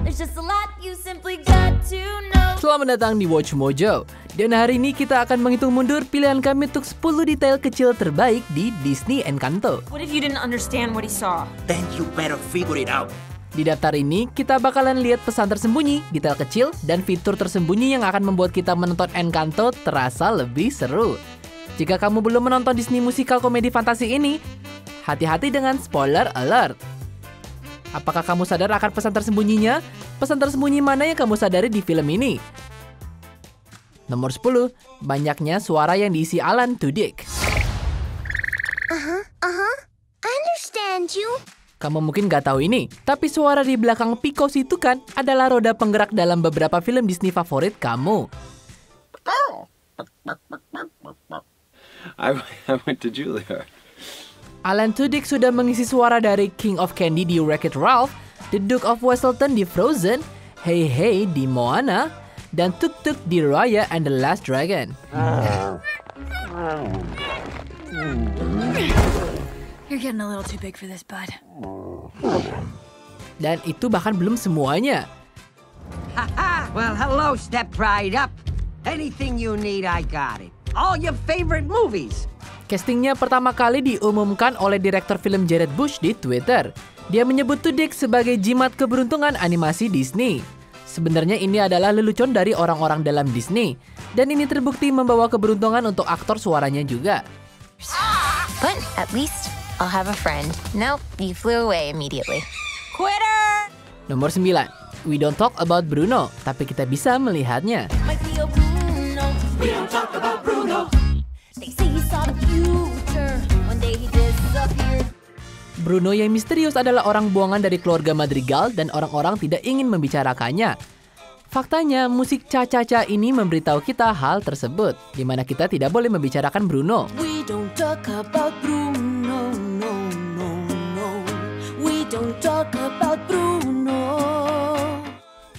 There's just a lot you simply got to know. Selamat datang di Watch Mojo. Dan hari ini kita akan menghitung mundur pilihan kami untuk 10 detail kecil terbaik di Disney Encanto. What if you didn't understand what he saw? Then you better figure it out. Di daftar ini, kita bakalan lihat pesan tersembunyi, detail kecil, dan fitur tersembunyi yang akan membuat kita menonton Encanto terasa lebih seru. Jika kamu belum menonton Disney musikal komedi fantasi ini, hati-hati dengan spoiler alert. Apakah kamu sadar akan pesan tersembunyinya? Pesan tersembunyi mana yang kamu sadari di film ini? Nomor 10, banyaknya suara yang diisi Alan Tudyk. I understand you. Kamu mungkin gak tahu ini, tapi suara di belakang Picos itu kan adalah roda penggerak dalam beberapa film Disney favorit kamu. I went to Julia. Alan Tudyk sudah mengisi suara dari King of Candy di Wreck-It Ralph, The Duke of Weselton di Frozen, Hey Hey di Moana, dan Tuk Tuk di Raya and the Last Dragon. You're getting a little too big for this, bud. Dan itu bahkan belum semuanya. Well, hello, step right up. Anything you need, I got it. All your favorite movies. Castingnya pertama kali diumumkan oleh direktur film Jared Bush di Twitter. Dia menyebut Tudyk sebagai jimat keberuntungan animasi Disney. Sebenarnya ini adalah lelucon dari orang-orang dalam Disney. Dan ini terbukti membawa keberuntungan untuk aktor suaranya juga. But at least I'll have a friend. Nope, you flew away immediately. Quitter! Nomor 9. We don't talk about Bruno, tapi kita bisa melihatnya. Might be a Bruno. We don't talk about Bruno. They say he saw the future. One day he disappeared. Bruno yang misterius adalah orang buangan dari keluarga Madrigal dan orang-orang tidak ingin membicarakannya. Faktanya, musik Cha-Cha-Cha ini memberitahu kita hal tersebut, di mana kita tidak boleh membicarakan Bruno. We don't talk about Bruno, no, no, no. We don't talk about Bruno.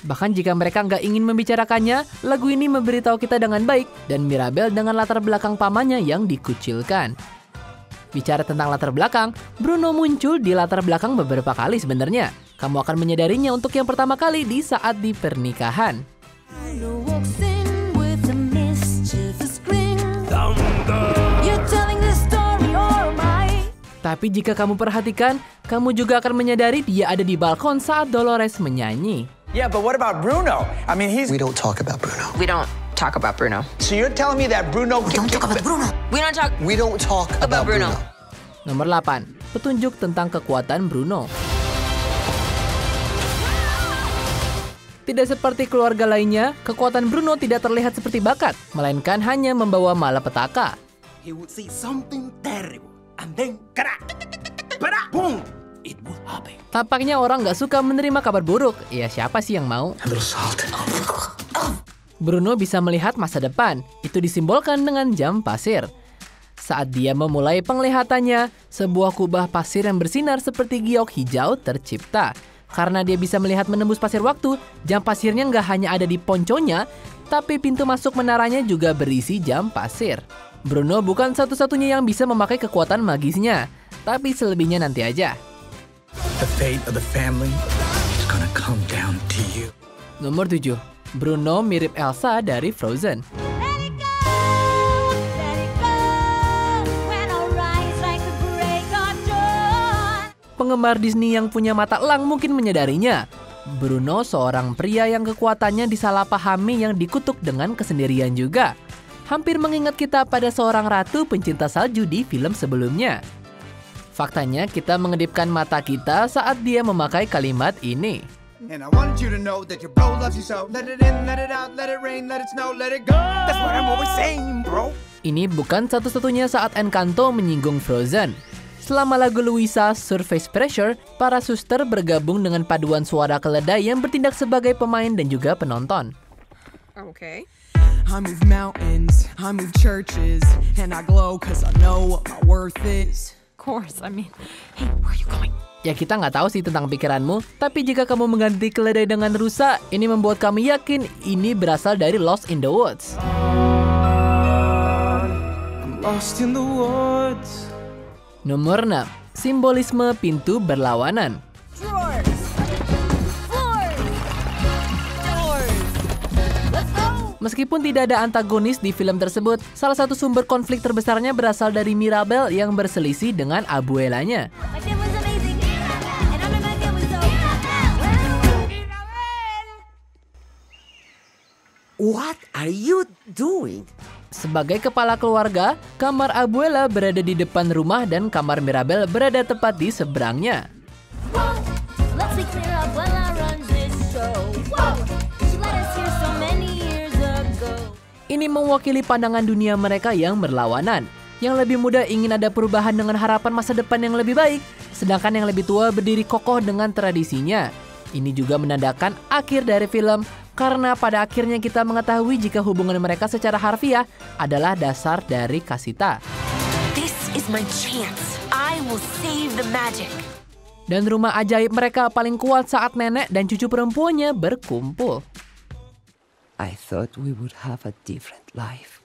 Bahkan jika mereka nggak ingin membicarakannya, lagu ini memberitahu kita dengan baik, dan Mirabel dengan latar belakang pamannya yang dikucilkan. Bicara tentang latar belakang, Bruno muncul di latar belakang beberapa kali sebenarnya. Kamu akan menyadarinya untuk yang pertama kali di saat di pernikahan. Bruno walks in with a mischievous grin. You're telling this story, or am I? Tapi jika kamu perhatikan, kamu juga akan menyadari dia ada di balkon saat Dolores menyanyi. Yeah, but what about Bruno? I mean, We don't talk about Bruno. We don't talk about Bruno. So you're telling me that Bruno... We don't talk about Bruno. We don't talk We don't talk about Bruno. Nomor 8. Petunjuk tentang kekuatan Bruno. Tidak seperti keluarga lainnya, kekuatan Bruno tidak terlihat seperti bakat, melainkan hanya membawa malapetaka. He would see something terrible, and then... boom! It would happen. Tampaknya orang nggak suka menerima kabar buruk. Ya siapa sih yang mau? A little salt. Bruno bisa melihat masa depan. Itu disimbolkan dengan jam pasir. Saat dia memulai penglihatannya, sebuah kubah pasir yang bersinar seperti giok hijau tercipta. Karena dia bisa melihat menembus pasir waktu, jam pasirnya nggak hanya ada di ponconya, tapi pintu masuk menaranya juga berisi jam pasir. Bruno bukan satu-satunya yang bisa memakai kekuatan magisnya, tapi selebihnya nanti aja. The fate of the family is gonna come down to you. Nomor 7. Bruno mirip Elsa dari Frozen. Let it go, when I rise like the break of dawn. Penggemar Disney yang punya mata elang mungkin menyadarinya. Bruno seorang pria yang kekuatannya disalahpahami yang dikutuk dengan kesendirian juga. Hampir mengingat kita pada seorang ratu pencinta salju di film sebelumnya. Faktanya, kita mengedipkan mata kita saat dia memakai kalimat ini. And I want you to know that your bro loves you so. Let it in, let it out, let it rain, let it snow, let it go. That's what I'm always saying, bro. Ini bukan satu-satunya saat Encanto menyinggung Frozen. Selama lagu Luisa, Surface Pressure, para suster bergabung dengan paduan suara keledai yang bertindak sebagai pemain dan juga penonton. Okay. I move mountains, I move churches, and I glow cause I know what my worth is. Of course, I mean, hey, where are you going? Ya kita nggak tahu sih tentang pikiranmu, tapi jika kamu mengganti keledai dengan rusa, ini membuat kami yakin ini berasal dari Lost in the Woods. I'm lost in the woods. Nomor 6. Simbolisme pintu berlawanan. Drawers, floors, Meskipun tidak ada antagonis di film tersebut, salah satu sumber konflik terbesarnya berasal dari Mirabel yang berselisih dengan abuelanya. My film was amazing. And I know my film was so. What are you doing? Sebagai kepala keluarga, kamar abuela berada di depan rumah dan kamar Mirabel berada tepat di seberangnya. Whoa, let's be clear up while I run this show. Whoa, she let us hear so many years ago. Ini mewakili pandangan dunia mereka yang berlawanan. Yang lebih muda ingin ada perubahan dengan harapan masa depan yang lebih baik, sedangkan yang lebih tua berdiri kokoh dengan tradisinya. Ini juga menandakan akhir dari film, karena pada akhirnya kita mengetahui jika hubungan mereka secara harfiah adalah dasar dari kasita. This is my chance. I will save the magic. Dan rumah ajaib mereka paling kuat saat nenek dan cucu perempuannya berkumpul. I thought we would have a different life.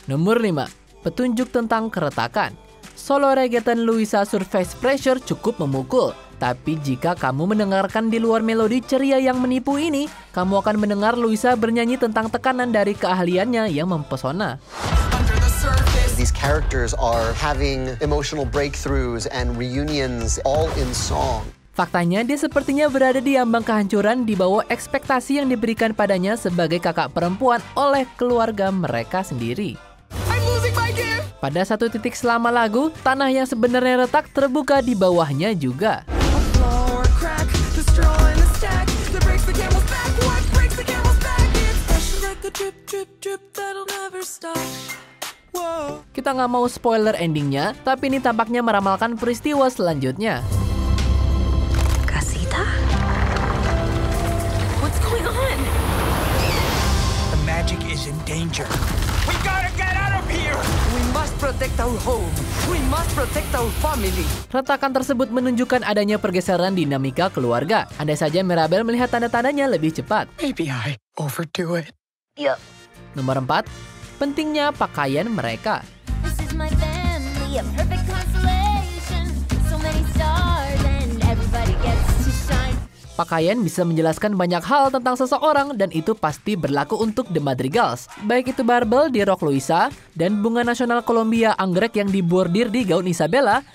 Nomor 5. Petunjuk tentang keretakan. Solo reggaeton Luisa Surface Pressure cukup memukul. Tapi jika kamu mendengarkan di luar melodi ceria yang menipu ini, kamu akan mendengar Luisa bernyanyi tentang tekanan dari keahliannya yang mempesona. These characters are having emotional breakthroughs and reunions all in song. Faktanya, dia sepertinya berada di ambang kehancuran di bawah ekspektasi yang diberikan padanya sebagai kakak perempuan oleh keluarga mereka sendiri. Pada satu titik selama lagu, tanah yang sebenarnya retak terbuka di bawahnya juga. Kita nggak mau spoiler endingnya, tapi ini tampaknya meramalkan peristiwa selanjutnya. Casita? What's going on? The magic is in danger. We gotta get out of here! We must protect our home. We must protect our family. Retakan tersebut menunjukkan adanya pergeseran dinamika keluarga. Andai saja Mirabel melihat tanda-tandanya lebih cepat. Maybe I overdo it. Nomor 4. Pentingnya pakaian mereka. This is my family, a perfect constellation. So many stars and everybody gets to shine. Pakaian bisa menjelaskan banyak hal tentang seseorang dan itu pasti berlaku untuk The Madrigals. Baik itu barbel di rok Luisa dan bunga nasional Kolombia anggrek yang dibordir di gaun Isabella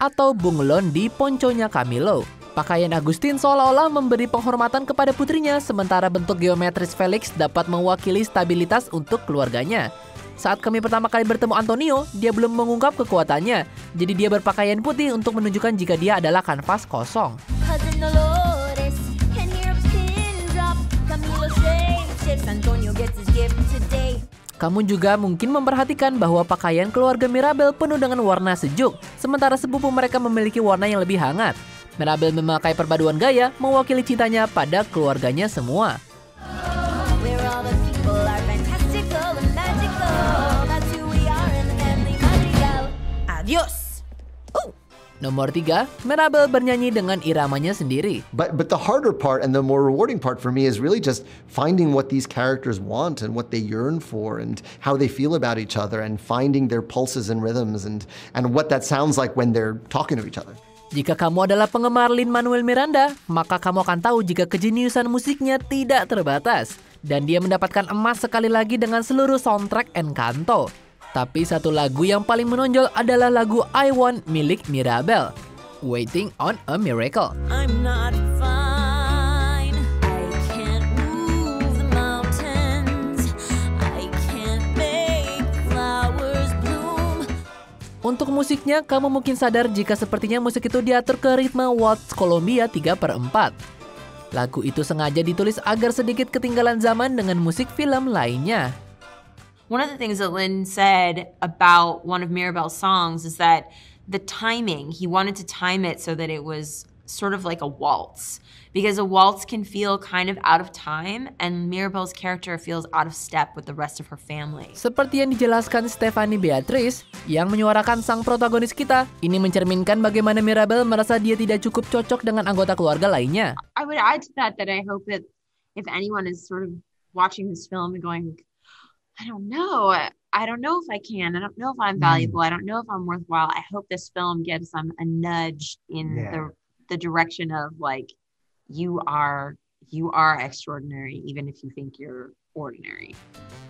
atau bunglon di ponconya Camilo. Pakaian Agustin seolah-olah memberi penghormatan kepada putrinya sementara bentuk geometris Felix dapat mewakili stabilitas untuk keluarganya. Saat kami pertama kali bertemu Antonio, dia belum mengungkap kekuatannya. Jadi dia berpakaian putih untuk menunjukkan jika dia adalah kanvas kosong. Cousin Dolores can hear a pin drop. Camilo shapeshifts. Antonio gets his gift today. Kamu juga mungkin memperhatikan bahwa pakaian keluarga Mirabel penuh dengan warna sejuk, sementara sepupu mereka memiliki warna yang lebih hangat. Mirabel memakai perpaduan gaya mewakili cintanya pada keluarganya semua. Where all the people are fantastical and magical. That's who we are in the family Madrigal. Adios. Nomor 3, Mirabel bernyanyi dengan iramanya sendiri. But the harder part and the more rewarding part for me is really just finding what these characters want and what they yearn for and how they feel about each other and finding their pulses and rhythms and what that sounds like when they're talking to each other. Jika kamu adalah penggemar Lin-Manuel Miranda, maka kamu akan tahu jika kejeniusan musiknya tidak terbatas. Dan dia mendapatkan emas sekali lagi dengan seluruh soundtrack Encanto. Tapi satu lagu yang paling menonjol adalah lagu I Want milik Mirabel, Waiting on a Miracle. I'm not fine. I can't move the mountains. I can't make flowers bloom. Untuk musiknya, kamu mungkin sadar jika sepertinya musik itu diatur ke ritme waltz Colombia 3/4. Lagu itu sengaja ditulis agar sedikit ketinggalan zaman dengan musik film lainnya. One of the things that Lin said about one of Mirabel's songs is that the timing, he wanted to time it so that it was sort of like a waltz. Because a waltz can feel kind of out of time and Mirabel's character feels out of step with the rest of her family. Seperti yang dijelaskan Stephanie Beatrice yang menyuarakan sang protagonis kita, ini mencerminkan bagaimana Mirabel merasa dia tidak cukup cocok dengan anggota keluarga lainnya. I would add to that I hope that if anyone is sort of watching this film and going, I don't know if I can. I don't know if I'm valuable. I don't know if I'm worthwhile. I hope this film gives them a nudge in the direction of like, you are extraordinary, even if you think you're ordinary.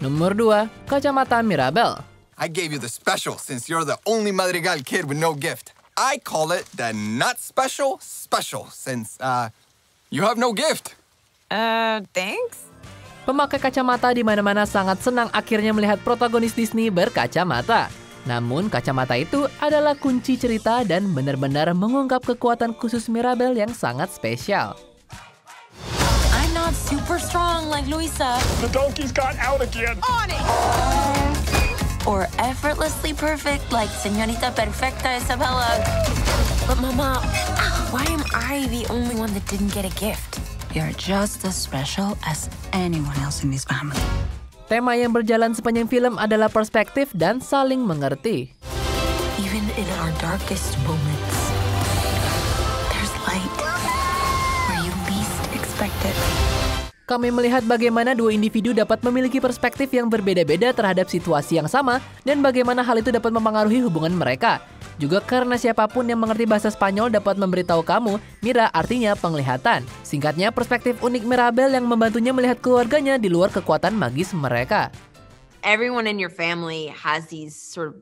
Nomor 2, kacamata Mirabel. I gave you the special since you're the only Madrigal kid with no gift. I call it the not special since, you have no gift. Thanks? Pemakai kacamata di mana-mana sangat senang akhirnya melihat protagonis Disney berkacamata. Namun, kacamata itu adalah kunci cerita dan benar-benar mengungkap kekuatan khusus Mirabel yang sangat spesial. I'm not super strong like Luisa. The donkeys got out again. On it! Or effortlessly perfect like Señorita Perfecta Isabella. But Mama, why am I the only one that didn't get a gift? You're just as special as anyone else in this family. Tema yang berjalan sepanjang film adalah perspektif dan saling mengerti. Even in our darkest moments, there's light where you least expect it. Kami melihat bagaimana dua individu dapat memiliki perspektif yang berbeda-beda terhadap situasi yang sama dan bagaimana hal itu dapat mempengaruhi hubungan mereka. Juga karena siapapun yang mengerti bahasa Spanyol dapat memberitahu kamu, Mira artinya penglihatan. Singkatnya, perspektif unik Mirabel yang membantunya melihat keluarganya di luar kekuatan magis mereka. Everyone in your family has these sort of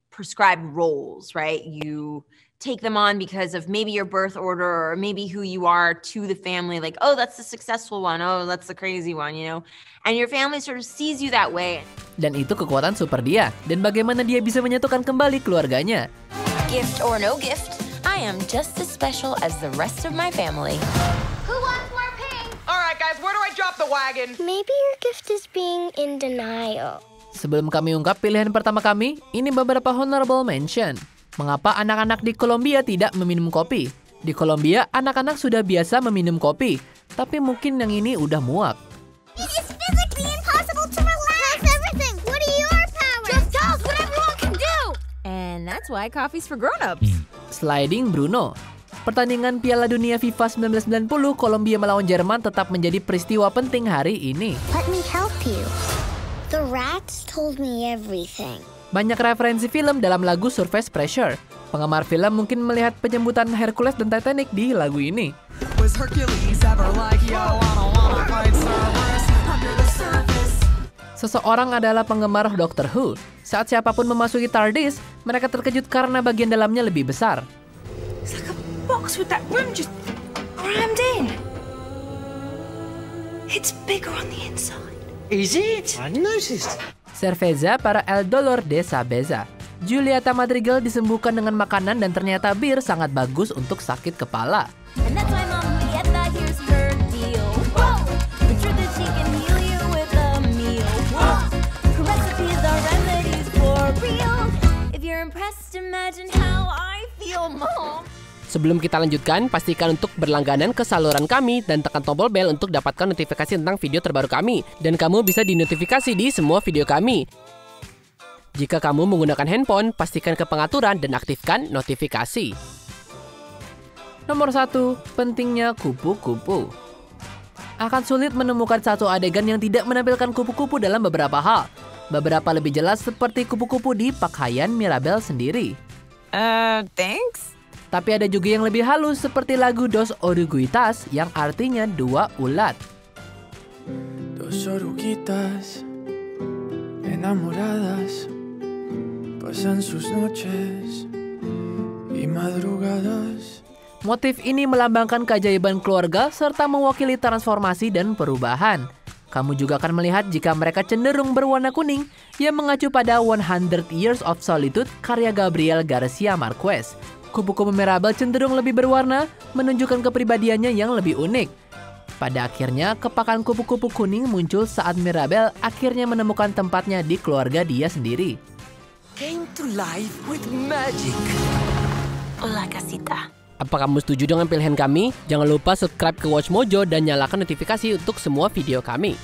prescribed roles, right? You take them on because of maybe your birth order or maybe who you are to the family. Like, oh, that's the successful one. Oh, that's the crazy one, you know? And your family sort of sees you that way. Dan itu kekuatan super dia. Dan bagaimana dia bisa menyatukan kembali keluarganya. Gift or no gift, I am just as special as the rest of my family. Who wants more pink? All right, guys, where do I drop the wagon? Maybe your gift is being in denial. Sebelum kami ungkap pilihan pertama kami, ini beberapa honorable mention. Mengapa anak-anak di Kolombia tidak meminum kopi? Di Kolombia, anak-anak sudah biasa meminum kopi, tapi mungkin yang ini udah muak. It is physically impossible to relax everything. What are your powers? Just tell us what everyone can do. And that's why coffee's for grown-ups. Sliding Bruno. Pertandingan Piala Dunia FIFA 1990 Kolombia melawan Jerman tetap menjadi peristiwa penting hari ini. Let me help you. The rats told me everything. Banyak referensi film dalam lagu Surface Pressure. Penggemar film mungkin melihat penyebutan Hercules dan Titanic di lagu ini. Was Hercules ever like, yo, I don't wanna fight Cerberus under the surface? Seseorang adalah penggemar Doctor Who. Saat siapapun memasuki TARDIS, mereka terkejut karena bagian dalamnya lebih besar. It's like a box with that room just rammed in. It's bigger on the inside. Is it? I noticed. Cerveza para El Dolor de Cabeza. Julieta Madrigal disembuhkan dengan makanan dan ternyata bir sangat bagus untuk sakit kepala. And that's why Mom Julieta, here's her deal. Whoa! The truth is she can heal you with a meal. Whoa! Her recipes are remedies for real. If you're impressed, imagine how I feel, Mom. Sebelum kita lanjutkan, pastikan untuk berlangganan ke saluran kami dan tekan tombol bel untuk dapatkan notifikasi tentang video terbaru kami. Dan kamu bisa dinotifikasi di semua video kami. Jika kamu menggunakan handphone, pastikan ke pengaturan dan aktifkan notifikasi. Nomor 1, pentingnya kupu-kupu. Akan sulit menemukan satu adegan yang tidak menampilkan kupu-kupu dalam beberapa hal. Beberapa lebih jelas seperti kupu-kupu di pakaian Mirabel sendiri. Thanks? Tapi ada juga yang lebih halus seperti lagu Dos Oruguitas yang artinya dua ulat. Dos oruguitas enamoradas pasan sus noches y madrugadas. Motif ini melambangkan keajaiban keluarga serta mewakili transformasi dan perubahan. Kamu juga akan melihat jika mereka cenderung berwarna kuning yang mengacu pada 100 Years of Solitude karya Gabriel Garcia Marquez. Kupu-kupu Mirabel cenderung lebih berwarna, menunjukkan kepribadiannya yang lebih unik. Pada akhirnya, kepakan kupu-kupu kuning muncul saat Mirabel akhirnya menemukan tempatnya di keluarga dia sendiri. Came to life with magic. Hola, casita. Apa kamu setuju dengan pilihan kami? Jangan lupa subscribe ke Watch Mojo dan nyalakan notifikasi untuk semua video kami.